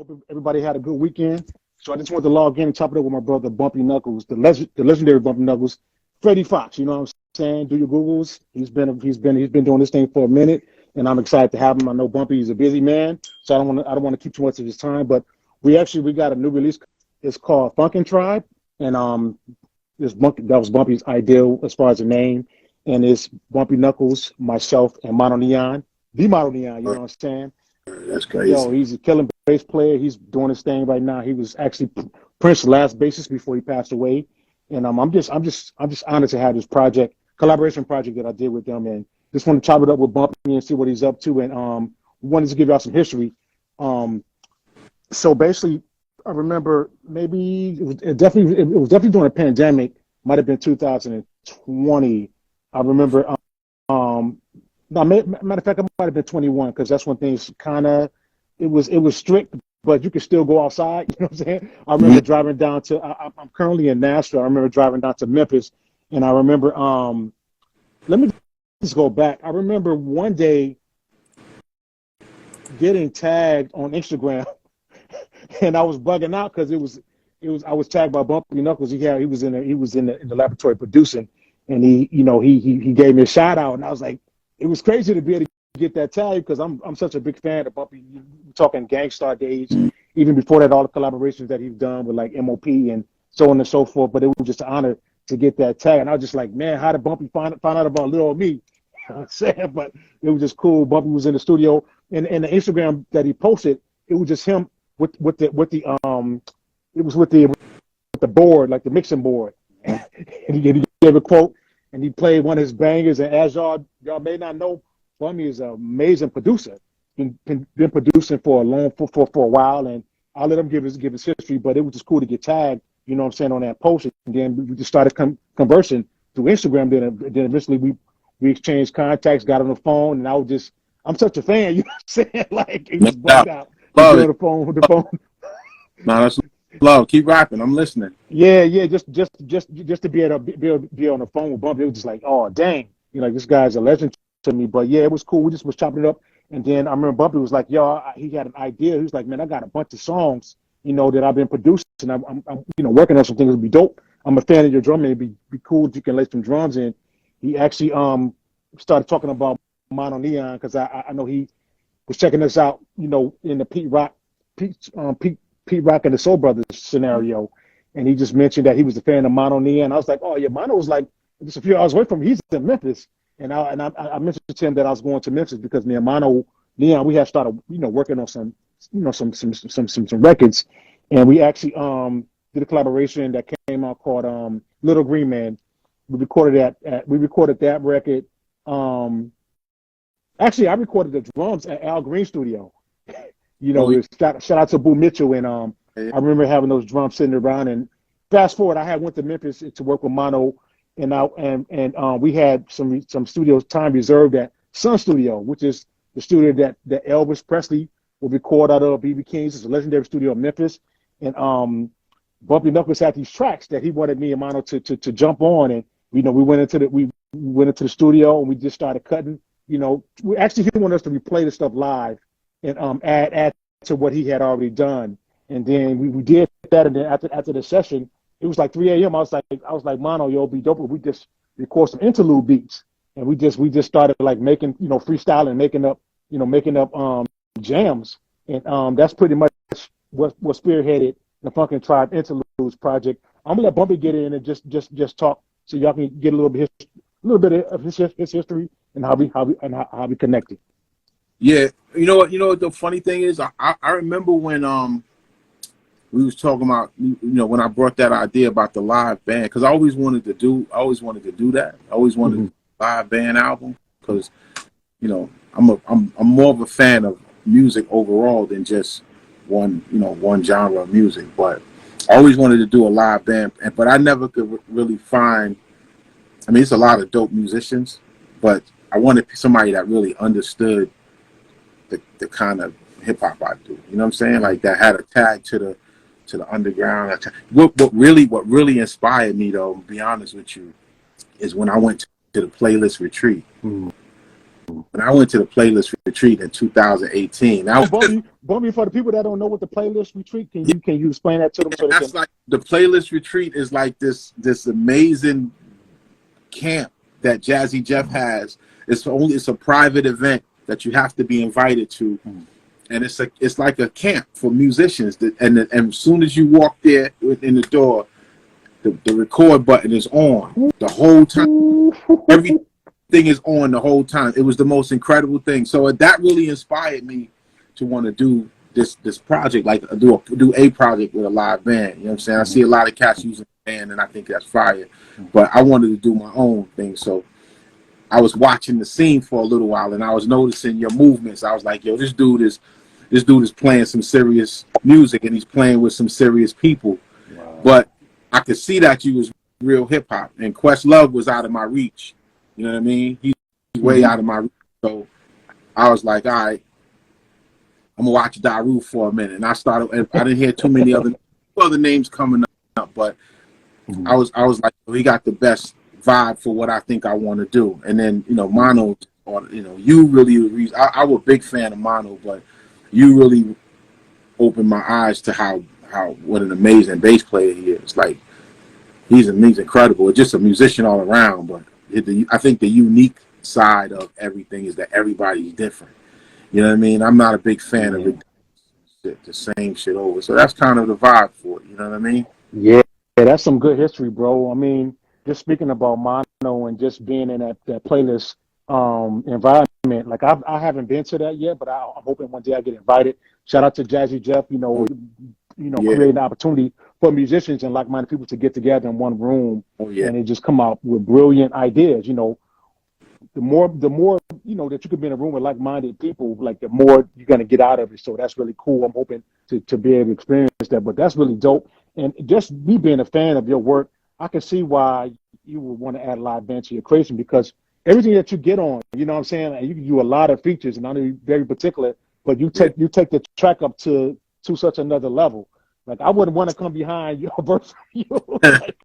hope everybody had a good weekend. So I just wanted to log in and chop it up with my brother Bumpy Knuckles, the legendary Bumpy Knuckles, Freddie Fox. You know what I'm saying? Do your Googles. He's been doing this thing for a minute, and I'm excited to have him. I know Bumpy is a busy man, so I don't want to keep too much of his time. But we got a new release. It's called FUNKINTRYBE, and that was Bumpy's ideal as far as the name, and it's Bumpy Knuckles, myself, and MonoNeon, the MonoNeon. You know what I'm saying? That's crazy. Yo, he's a killing bass player. He's doing his thing right now. He was actually Prince's last bassist before he passed away, and I'm just honored to have this collaboration project that I did with them, and just want to chop it up with Bumpy and see what he's up to, and wanted to give y'all some history. So basically, I remember maybe it was definitely during the pandemic. Might have been 2020. I remember. No, matter of fact, it might have been 21 because that's when things it was strict, but you could still go outside. You know what I'm saying? I remember driving down to. I'm currently in Nashville. I remember driving down to Memphis, and I remember. Let me just go back. I remember one day getting tagged on Instagram, and I was bugging out because I was tagged by Bumpy Knuckles. He was in the laboratory producing, and he gave me a shout out, and I was like. It was crazy to be able to get that tag because I'm such a big fan of Bumpy. You're talking Gangstar days, even before that, all the collaborations that he's done with like MOP and so on and so forth. But it was just an honor to get that tag, and I was just like, man, how did Bumpy find out about little old me? You know what I'm saying? But it was just cool. Bumpy was in the studio, and the Instagram that he posted, it was just him with the board, like the mixing board, and he gave a quote. And he played one of his bangers. And as y'all may not know, Bumpy is an amazing producer. Been producing for a while. And I'll let him give his history. But it was just cool to get tagged. You know what I'm saying, on that post. And then we just started conversing through Instagram. Then eventually we exchanged contacts, got on the phone, and I'm such a fan. You know what I'm saying? Like it was bugged out. Love it. The phone. No, that's love. Keep rapping. I'm listening. Yeah. Just to be able to be on the phone with Bumpy, it was just like, oh dang, like this guy's a legend to me. But yeah, it was cool. We just was chopping it up, and then I remember Bumpy was like, yo, he had an idea. He was like, man, I got a bunch of songs, that I've been producing. I'm working on some things. It'd be dope. I'm a fan of your drumming. It'd be cool if you can lay some drums in. He actually started talking about MonoNeon because I know he was checking us out, in the Pete Rock and the Soul Brothers scenario, and he just mentioned that he was a fan of MonoNeon. I was like, oh yeah, Mono was like just a few hours away from me. He's in Memphis, and I mentioned to him that I was going to Memphis because me and MonoNeon, we had started working on some records, and we actually did a collaboration that came out called Little Green Man. We recorded that record. Actually, I recorded the drums at Al Green Studio. Shout out to Boo Mitchell, and I remember having those drums sitting around. And fast forward, I went to Memphis to work with Mono, and we had some studio time reserved at Sun Studio, which is the studio that Elvis Presley would record out of. BB King's. It's a legendary studio in Memphis, and Bumpy Knuckles had these tracks that he wanted me and Mono to jump on, and we went into the studio and we just started cutting. He wanted us to replay the stuff live and add to what he had already done. And then we did that, and then after the session, it was like 3 a.m. I was like, Mono, yo, be dope. We just record some interlude beats, and we just started like making, freestyling, making up jams, and that's pretty much what spearheaded the FUNKINTRYBE Interludes project. I'm gonna let Bumpy get in and just talk so y'all can get a little bit of his history and how we connected. Yeah, you know what the funny thing is, I remember when we was talking about when I brought that idea about the live band, because I always wanted to do that. I always wanted a live band album because I'm more of a fan of music overall than just one genre of music. But I always wanted to do a live band, but I never could really find. I mean, it's a lot of dope musicians, but I wanted somebody that really understood the kind of hip hop I do. You know what I'm saying? Like that had a tag to the underground. What really inspired me, though, to be honest with you, is when I went to the Playlist Retreat. when I went to the playlist retreat in 2018. Now, Bumpy, for the people that don't know what the playlist retreat, can you explain that to them so they that's can? like the playlist retreat is like this amazing camp that Jazzy Jeff has. It's a private event that you have to be invited to, and it's like a camp for musicians. And as soon as you walk there in the door, the record button is on the whole time. Everything is on the whole time. It was the most incredible thing. So that really inspired me to want to do this project, like do a project with a live band. You know what I'm saying? I see a lot of cats using a band, and I think that's fire. But I wanted to do my own thing. So I was watching the scene for a little while, and I was noticing your movements. I was like, yo, this dude is playing some serious music, and he's playing with some serious people. Wow. But I could see that you was real hip hop, and Questlove was out of my reach. You know what I mean? He's way out of my reach. So I was like, all right, I'm gonna watch Daru for a minute. And I didn't hear too many other names coming up, but I was like, well, he got the best vibe for what I think I want to do. And then, Mono, or you really, I was a big fan of Mono, but you really opened my eyes to what an amazing bass player he is. Like, he's incredible. Just a musician all around, but I think the unique side of everything is that everybody's different. You know what I mean? I'm not a big fan of the same shit over. So that's kind of the vibe for it. You know what I mean? Yeah, that's some good history, bro. I mean, just speaking about Mono and just being in that playlist environment, like I haven't been to that yet, but I'm hoping one day I get invited. Shout out to Jazzy Jeff, creating an opportunity for musicians and like-minded people to get together in one room and it just come out with brilliant ideas. The more that you could be in a room with like-minded people, like the more you're gonna get out of it. So that's really cool. I'm hoping to be able to experience that. But that's really dope. And just me being a fan of your work, I can see why you would want to add a live band to your creation, because everything that you get on, you know what I'm saying, and you can do a lot of features, and I know you're very particular, but you take the track up to such another level. Like, I wouldn't want to come behind your verse. Like,